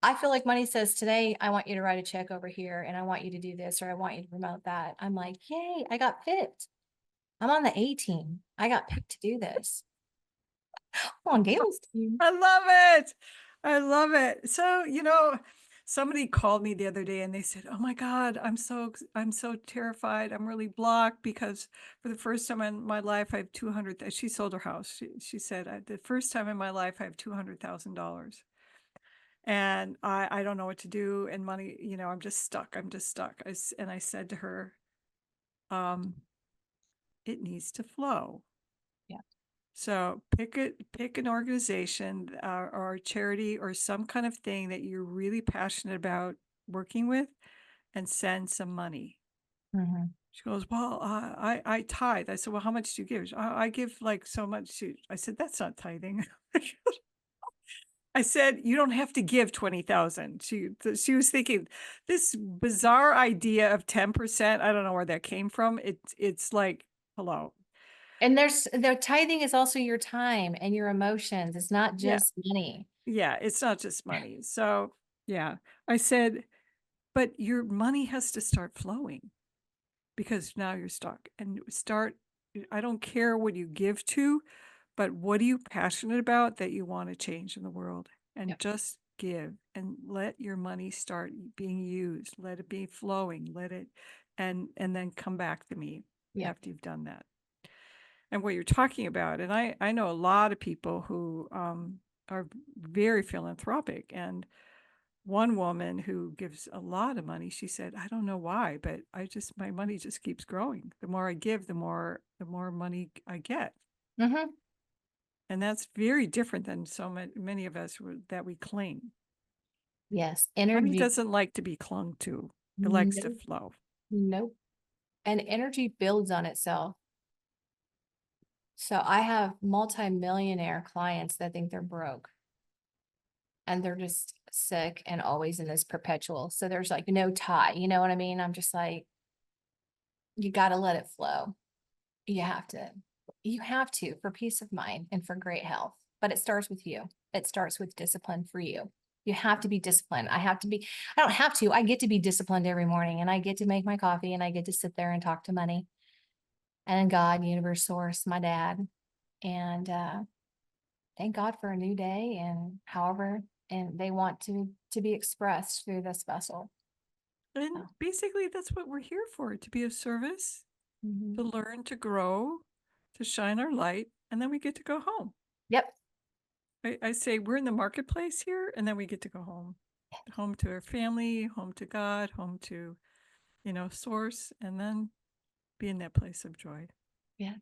I feel like money says, today, I want you to write a check over here and I want you to do this, or I want you to promote that. I'm like, yay, I got picked. I'm on the A team. I got picked to do this. On Gail's team. I love it. I love it. So, somebody called me the other day and they said, "Oh my God, I'm so terrified. I'm really blocked because for the first time in my life, I have 200." She sold her house. She said, "The first time in my life, I have $200,000. And I don't know what to do. And money, I'm just stuck. I'm just stuck." And I said to her, it needs to flow. Yeah. So pick an organization or a charity or some kind of thing that you're really passionate about working with, and send some money. Mhm. She goes, well, I tithe. I said, well, how much do you give? I give like so much. I said, that's not tithing. I said, you don't have to give 20,000. She was thinking this bizarre idea of 10%. I don't know where that came from. It's like, hello. And there's the tithing is also your time and your emotions. It's not Yeah. just money. Yeah. It's not just money. So yeah, I said, but your money has to start flowing because now you're stuck and I don't care what you give to, but what are you passionate about that you want to change in the world? And Yep. just give and let your money start being used. Let it be flowing. Let it, and then come back to me Yep. after you've done that. And what you're talking about, and I know a lot of people who are very philanthropic, and one woman who gives a lot of money, she said, I don't know why, but my money just keeps growing. The more I give, the more money I get. Mm-hmm. And that's very different than so many of us that we cling. Yes. Money Energy. doesn't like to be clung to. It likes to Nope. flow. Nope. And energy builds on itself. So I have multi-millionaire clients that think they're broke and they're just sick and always in this perpetual. So there's like no tie, you know what I mean? I'm just like, you got to let it flow. You have to, for peace of mind and for great health. But it starts with you. It starts with discipline for you. You have to be disciplined. I don't have to, I get to be disciplined every morning and I get to make my coffee and I get to sit there and talk to money and God, universe, source, my dad. And thank God for a new day and however, and they want to be expressed through this vessel. And So, basically, that's what we're here for, to be of service, mhm. to learn, to grow, to shine our light, and then we get to go home. Yep. I say we're in the marketplace here, and then we get to go home. Home to our family, home to God, home to, source, and then be in that place of joy. Yes.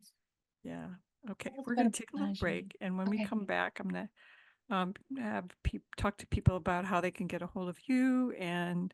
Yeah. Okay. It's We're been going a to take a little pleasure. break. And when we Okay. come back, I'm going to have talk to people about how they can get a hold of you and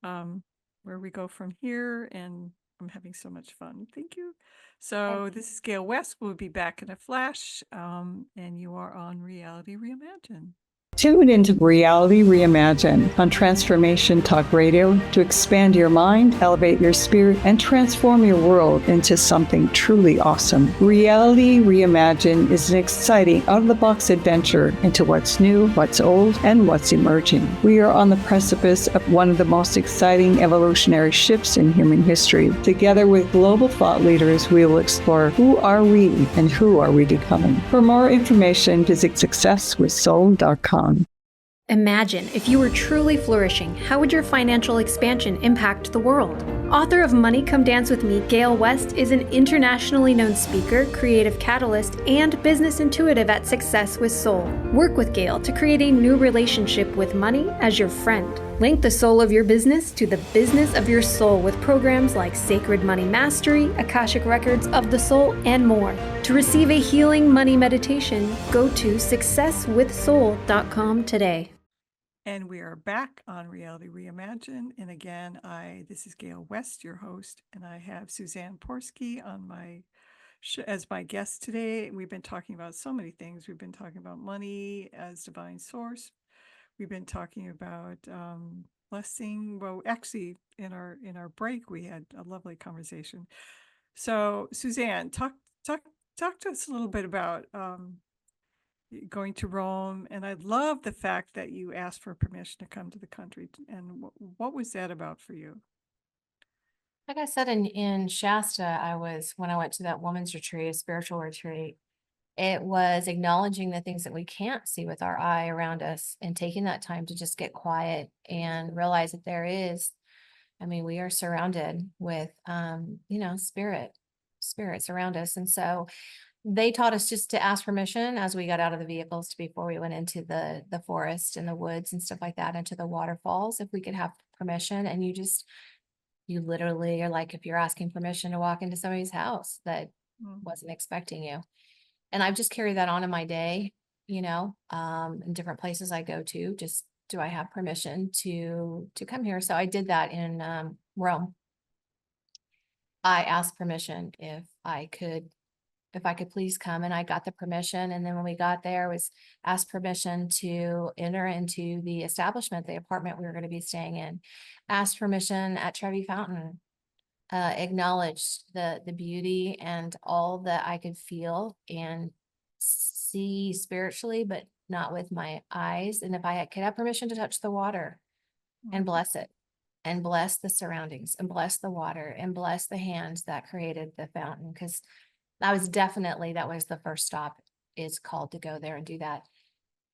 um, where we go from here. And I'm having so much fun. Thank you. So this is Gail West. We'll be back in a flash. And you are on Reality Reimagined. Tune into Reality Reimagined on Transformation Talk Radio to expand your mind, elevate your spirit, and transform your world into something truly awesome. Reality Reimagined is an exciting, out-of-the-box adventure into what's new, what's old, and what's emerging. We are on the precipice of one of the most exciting evolutionary shifts in human history. Together with global thought leaders, we will explore who are we and who are we becoming. For more information, visit successwithsoul.com. Imagine if you were truly flourishing, how would your financial expansion impact the world? Author of Money Come Dance With Me, Gail West is an internationally known speaker, creative catalyst, and business intuitive at Success with Soul. Work with Gail to create a new relationship with money as your friend. Link the soul of your business to the business of your soul with programs like Sacred Money Mastery, Akashic Records of the Soul, and more. To receive a healing money meditation, go to successwithsoul.com today. And we are back on Reality Reimagined. And again, this is Gail West, your host, and I have Suzanne Porske on as my guest today. We've been talking about so many things. We've been talking about money as divine source. We've been talking about blessing. Well, actually, in our break, we had a lovely conversation. So, Suzanne, talk to us a little bit about going to Rome, and I love the fact that you asked for permission to come to the country. And what was that about for you? Like I said, in Shasta, when I went to that woman's retreat, a spiritual retreat, it was acknowledging the things that we can't see with our eye around us and taking that time to just get quiet and realize that we are surrounded with, spirits around us. And so they taught us just to ask permission as we got out of the vehicles before we went into the forest and the woods and stuff like that, into the waterfalls, if we could have permission. And you literally are like, if you're asking permission to walk into somebody's house that Mm. wasn't expecting you. And I've just carried that on in my day, in different places I go to. Just, do I have permission to come here? So I did that in Rome. I asked permission if I could please come, and I got the permission. And then when we got there, was asked permission to enter into the establishment, the apartment we were going to be staying in. Asked permission at Trevi Fountain. Acknowledged the beauty and all that I could feel and see spiritually, but not with my eyes. And if could have permission to touch the water and bless it, and bless the surroundings, and bless the water, and bless the hands that created the fountain, because that was the first stop, is called to go there and do that.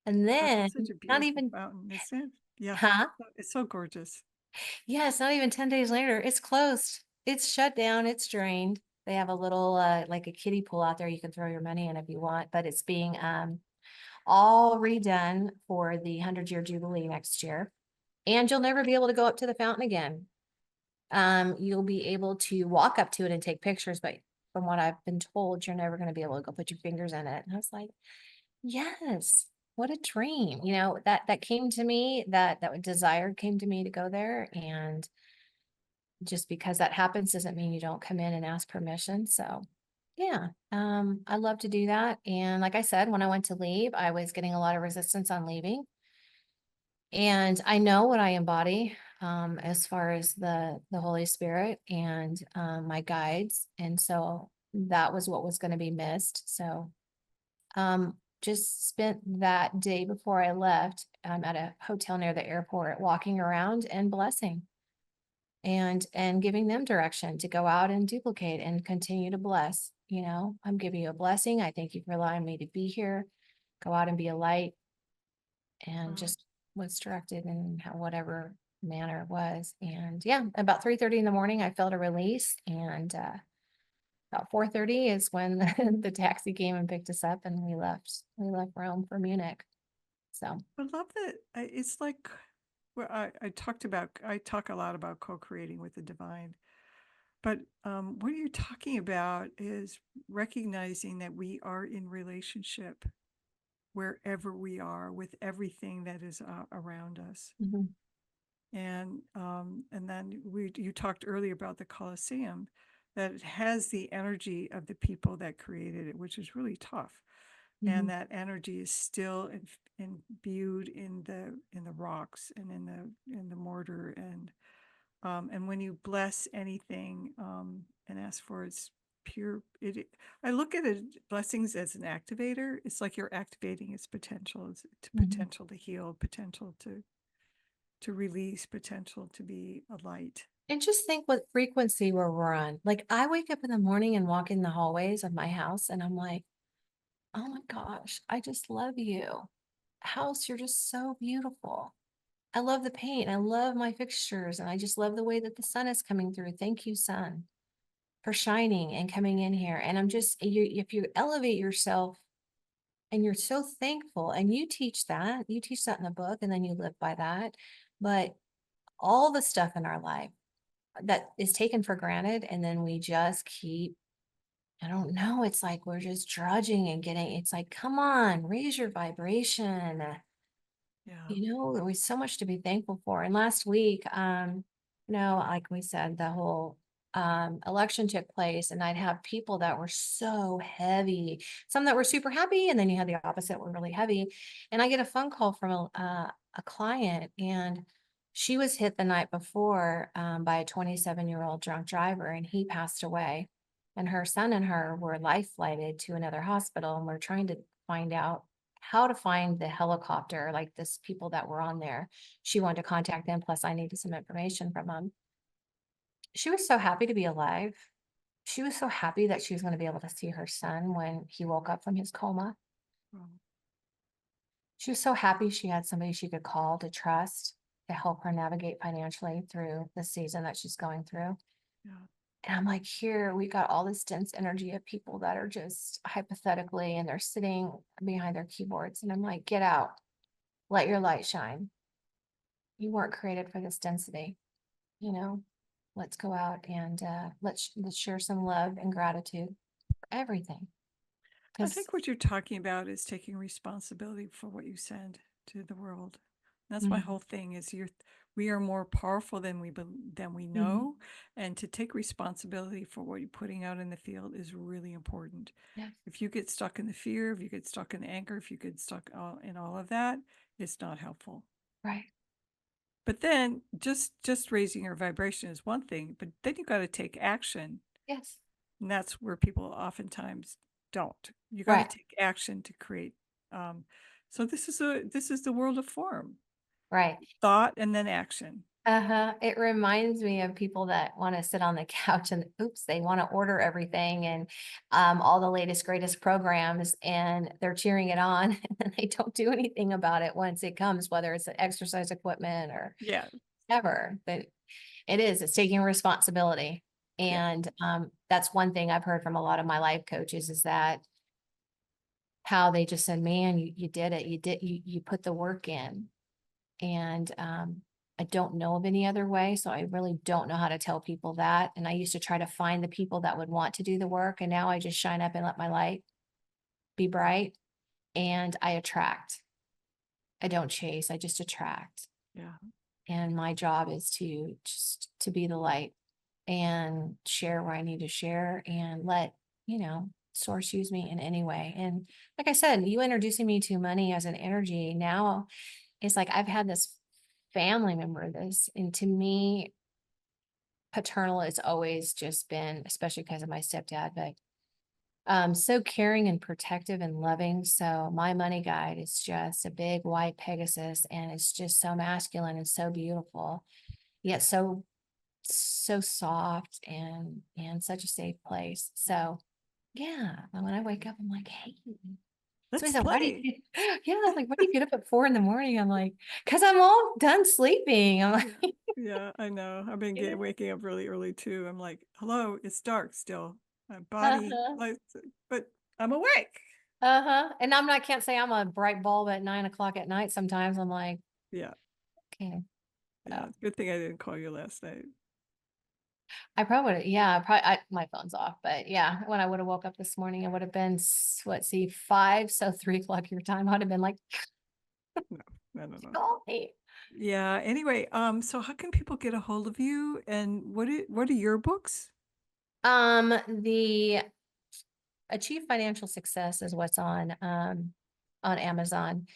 And then That's such a not beautiful even, fountain, isn't it? Yeah. huh? It's so gorgeous. Yeah, it's not even 10 days later. It's closed. It's shut down. It's drained. They have a little like a kiddie pool out there you can throw your money in if you want, but it's being all redone for the 100-year jubilee next year. And you'll never be able to go up to the fountain again. You'll be able to walk up to it and take pictures, but from what I've been told, you're never going to be able to go put your fingers in it. And I was like, yes, what a dream. That came to me, that desire came to me to go there. And just because that happens doesn't mean you don't come in and ask permission. So yeah, I love to do that. And like I said, when I went to leave, I was getting a lot of resistance on leaving. And I know what I embody, as far as the Holy Spirit and my guides. And so that was what was going to be missed. So just spent that day before I left at a hotel near the airport, walking around and blessing and giving them direction to go out and duplicate and continue to bless. I'm giving you a blessing. I thank you for allowing me to be here. Go out and be a light. And Wow. just was directed in whatever manner it was. And yeah, about 3:30 in the morning, I felt a release. And about 4:30 is when the taxi came and picked us up, and we left Rome for Munich. So I love that. It's like, well, I talk a lot about co-creating with the divine, but what you're talking about is recognizing that we are in relationship wherever we are with everything that is around us. mhm, And then you talked earlier about the Colosseum, that it has the energy of the people that created it, which is really tough. mhm. And that energy is still imbued in the rocks and in the mortar. And when you bless anything and ask for its pure, I look at it, blessings, as an activator. It's like you're activating its potential, potential to heal, potential to release, potential to be a light. And just think what frequency we're on. Like, I wake up in the morning and walk in the hallways of my house, and I'm like, oh my gosh, I just love you. House, you're just so beautiful. I love the paint. I love my fixtures. And I just love the way that the sun is coming through. Thank you, sun, for shining and coming in here. And if you elevate yourself and you're so thankful, and you teach that in the book, and then you live by that. But all the stuff in our life that is taken for granted, and then we just keep, I don't know, it's like we're just drudging and it's like, come on, raise your vibration. Yeah. There was so much to be thankful for. And last week, like we said, the whole election took place, and I'd have people that were so heavy, some that were super happy, and then you had the opposite, were really heavy. And I get a phone call from a client, and she was hit the night before by a 27-year-old drunk driver, and he passed away. And her son and her were life flighted to another hospital, and we're trying to find out how to find the helicopter, like this people that were on there. She wanted to contact them, plus I needed some information from them. She was so happy to be alive. She was so happy that she was going to be able to see her son when he woke up from his coma. Wow. She was so happy she had somebody she could call to trust to help her navigate financially through the season that she's going through. Yeah. And I'm like, here, we got all this dense energy of people that are just hypothetically, and they're sitting behind their keyboards. And I'm like, get out, let your light shine. You weren't created for this density, let's go out and let's share some love and gratitude for everything. I Because think what you're talking about is taking responsibility for what you send to the world. That's my whole thing is we are more powerful than than we know, and to take responsibility for what you're putting out in the field is really important. yes, If you get stuck in the fear, if you get stuck in the anger, if you get stuck in all of that, it's not helpful. right. But then just raising your vibration is one thing, but then you got to take action, Yes, and that's where people oftentimes don't. You got to right, take action to create. Um, so this is the world of form, right. thought, and then action. Uh-huh. It reminds me of people that want to sit on the couch and oops, they want to order everything and all the latest, greatest programs, and they're cheering it on and they don't do anything about it once it comes, whether it's an exercise equipment or Yeah, ever. But it's taking responsibility. yeah. And that's one thing I've heard from a lot of my life coaches is that how they just said, man, you did it. You put the work in. And I don't know of any other way. So I really don't know how to tell people that. And I used to try to find the people that would want to do the work. And now I just shine up and let my light be bright and I attract. I don't chase, I just attract. Yeah. And my job is to just to be the light and share where I need to share and let, source use me in any way. And like I said, you introducing me to money as an energy now, it's like I've had this family member this, and to me, paternal has always just been, especially because of my stepdad, but so caring and protective and loving. So my money guide is just a big white Pegasus, and it's just so masculine and so beautiful, yet so soft and such a safe place. So yeah, and when I wake up, I'm like, hey. So he Let's said, why do play. you, yeah, I was like, why do you get up at 4 a.m? I'm like, cause I'm all done sleeping. I'm like, Yeah, yeah, I know. I've been yeah. waking up really early too. I'm like, hello, it's dark still. My body, Uh-huh. but I'm awake. Uh-huh. And can't say I'm a bright bulb at 9 o'clock at night. Sometimes I'm like, Yeah, okay. yeah. So It's a good thing I didn't call you last night. I probably would, yeah, my phone's off, but yeah, when I would have woke up this morning, it would have been, let's see, 5. So 3 o'clock your time, I'd have been like, No, no, no, no. call me. Yeah. Anyway, so how can people get a hold of you? And what are your books? The Achieve Financial Success is what's on Amazon.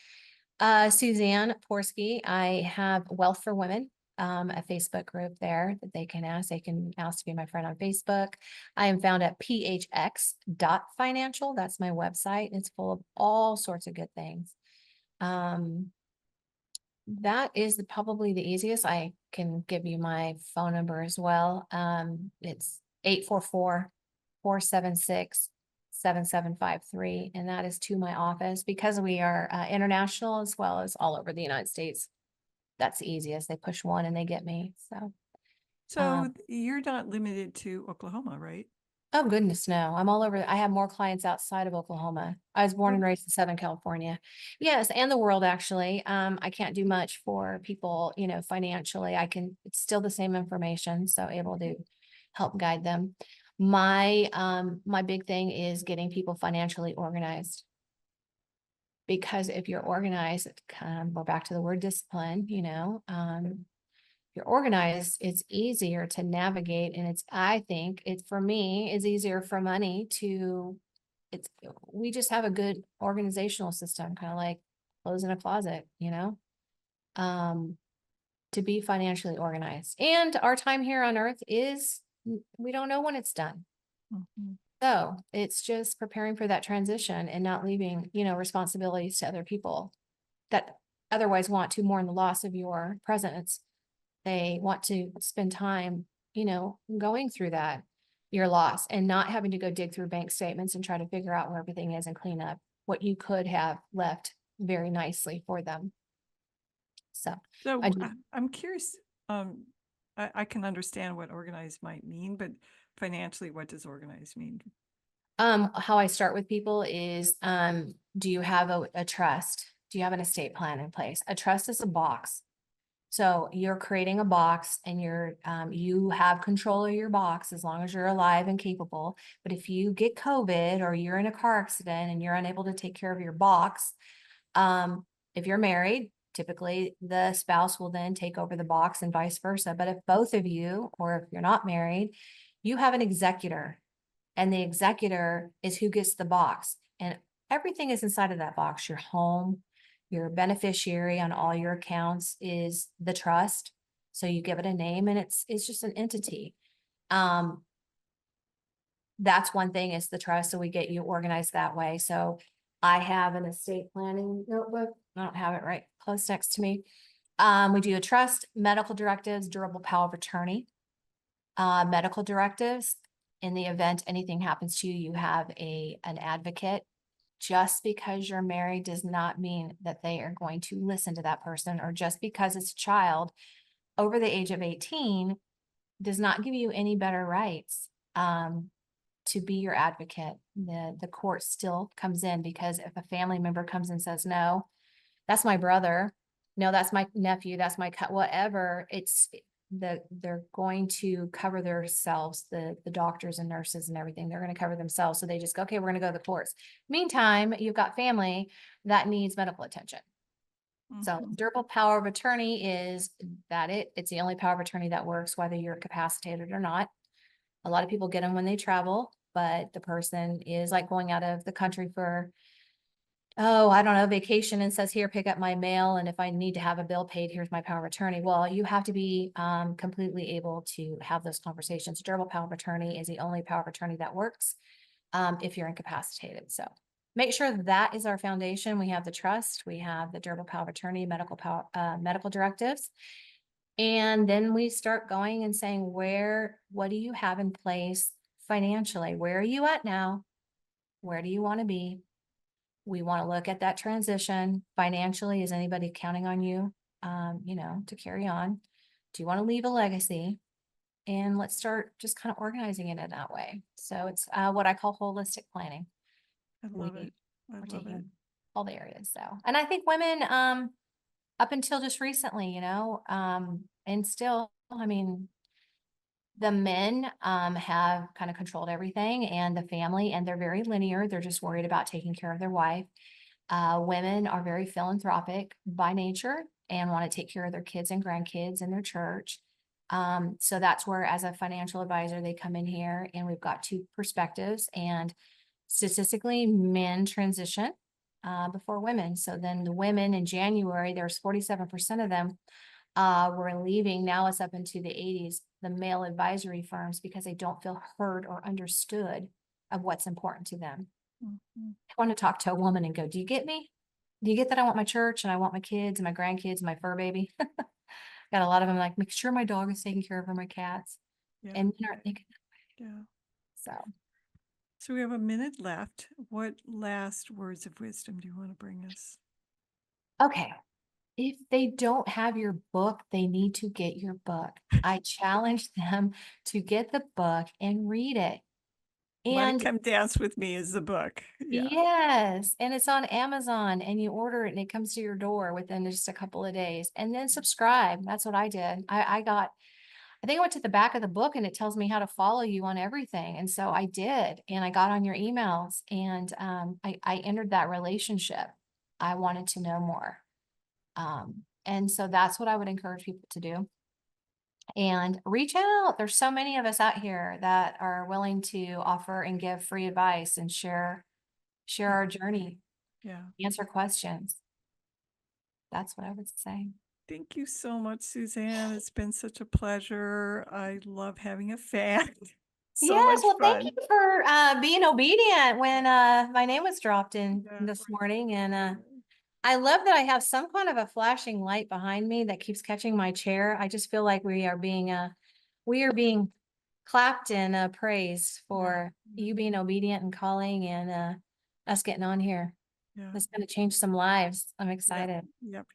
Suzanne Porske, I have Wealth for Women, a Facebook group there that they can ask. They can ask to be my friend on Facebook. I am found at phx.financial. That's my website. It's full of all sorts of good things. That is probably the easiest. I can give you my phone number as well. It's 844-476-7753. And that is to my office because we are international as well as all over the United States. That's the easiest. They push one and they get me. So, So you're not limited to Oklahoma, right? oh goodness, no. I'm all over. I have more clients outside of Oklahoma. I was born Oh, and raised in Southern California. Yes, and the world actually. I can't do much for people, financially. It's still the same information, so able to help guide them. My big thing is getting people financially organized. Because if you're organized, we're back to the word discipline, you're organized, it's easier to navigate. And I think for me, it's easier for money we just have a good organizational system, kind of like clothes in a closet, um, to be financially organized. And our time here on earth we don't know when it's done. mhm. So it's just preparing for that transition and not leaving, responsibilities to other people that otherwise want to mourn the loss of your presence. They want to spend time, going through your loss and not having to go dig through bank statements and try to figure out where everything is and clean up what you could have left very nicely for them. So I So do, I'm curious. I can understand what organized might mean, but financially, what does organized mean? how I start with people is, do you have a trust? Do you have an estate plan in place? A trust is a box. So you're creating a box and you have control of your box as long as you're alive and capable. But if you get COVID or you're in a car accident and you're unable to take care of your box, if you're married, typically the spouse will then take over the box and vice versa. But if both of you, or if you're not married, you have an executor, and the executor is who gets the box. And everything is inside of that box. Your home, your beneficiary on all your accounts is the trust. So you give it a name and it's just an entity. That's one thing, is the trust. So we get you organized that way. So I have an estate planning notebook. I don't have it right close next to me. We do a trust, medical directives, durable power of attorney. Medical directives, in the event anything happens to you, you have an advocate. Just because you're married does not mean that they are going to listen to that person, or just because it's a child over the age of 18 does not give you any better rights to be your advocate. The court still comes in, because if a family member comes and says, no, that's my brother, no, that's my nephew, that's my whatever, they're going to cover themselves, the doctors and nurses and everything, they're going to cover themselves. So they just go, okay, we're going to go to the courts. Meantime, you've got family that needs medical attention. So Mhm. durable power of attorney is it's the only power of attorney that works, whether you're capacitated or not. A lot of people get them when they travel, but the person is like going out of the country for, I don't know, vacation, and says, here, pick up my mail. And if I need to have a bill paid, here's my power of attorney. Well, you have to be completely able to have those conversations. Durable power of attorney is the only power of attorney that works if you're incapacitated. So make sure that is our foundation. We have the trust, we have the durable power of attorney, medical directives. And then we start going and saying, what do you have in place financially? Where are you at now? Where do you want to be? We want to look at that transition financially. Is anybody counting on you, to carry on? Do you want to leave a legacy? And let's start just kind of organizing it in that way. So it's what I call holistic planning. I love it. I We're love it. taking all the areas. So, and I think women, up until just recently, and still, I mean, the men have kind of controlled everything, and the family, and they're very linear. They're just worried about taking care of their wife. Women are very philanthropic by nature and want to take care of their kids and grandkids in their church. So that's where, as a financial advisor, they come in here, and we've got two perspectives. And statistically, men transition before women. So then the women in January, there's 47% of them were leaving. Now it's up into the 80s, the male advisory firms, because they don't feel heard or understood of what's important to them. Mhm. I want to talk to a woman and go, do you get me? Do you get that I want my church and I want my kids and my grandkids and my fur baby? Got a lot of them like, make sure my dog is taken care of, or my cats. Yeah. And men aren't thinking. Yeah. So, So we have a minute left. What last words of wisdom do you want to bring us? okay. If they don't have your book, they need to get your book. I challenge them to get the book and read it. Let It And Come Dance With Me is the book. Yeah. yes, and it's on Amazon, and you order it and it comes to your door within just a couple of days. And then subscribe. That's what I did. I think I went to the back of the book and it tells me how to follow you on everything. And so I did, and I got on your emails, and I entered that relationship. I wanted to know more. And so that's what I would encourage people to do. And reach out. There's so many of us out here that are willing to offer and give free advice and share our journey, Yeah. answer questions. That's what I would say. Thank you so much, Suzanne. It's been such a pleasure. I love having a fan. So Yes, much well, thank fun. you for being obedient when my name was dropped in Yeah. this morning. And I love that I have some kind of a flashing light behind me that keeps catching my chair. I just feel like we are being clapped and praised for you being obedient and calling, and us getting on here. Yeah. It's going to change some lives. I'm Yep. excited. Yep.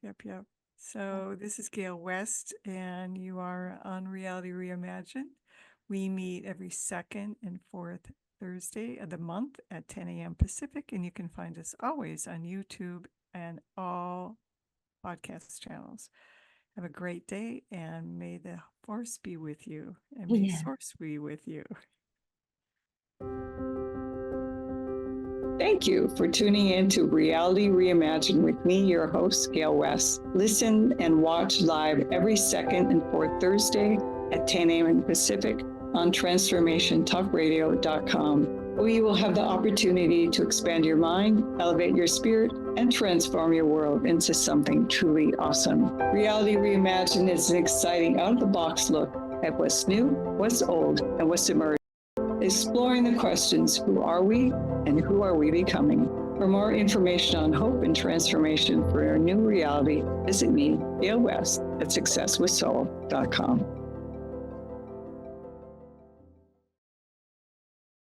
So this is Gail West, and you are on Reality Reimagined. We meet every second and fourth Thursday of the month at 10 a.m. Pacific, and you can find us always on YouTube and all podcast channels. Have a great day, and may the force be with you, and may Yeah. source be with you. Thank you for tuning in to Reality Reimagined with me, your host, Gail West. Listen and watch live every second and fourth Thursday at 10 a.m. Pacific on transformationtalkradio.com, where you will have the opportunity to expand your mind, elevate your spirit, and transform your world into something truly awesome. Reality Reimagined is an exciting out-of-the-box look at what's new, what's old, and what's emerging. Exploring the questions, who are we and who are we becoming? For more information on hope and transformation for your new reality, visit me, Gail West, at successwithsoul.com.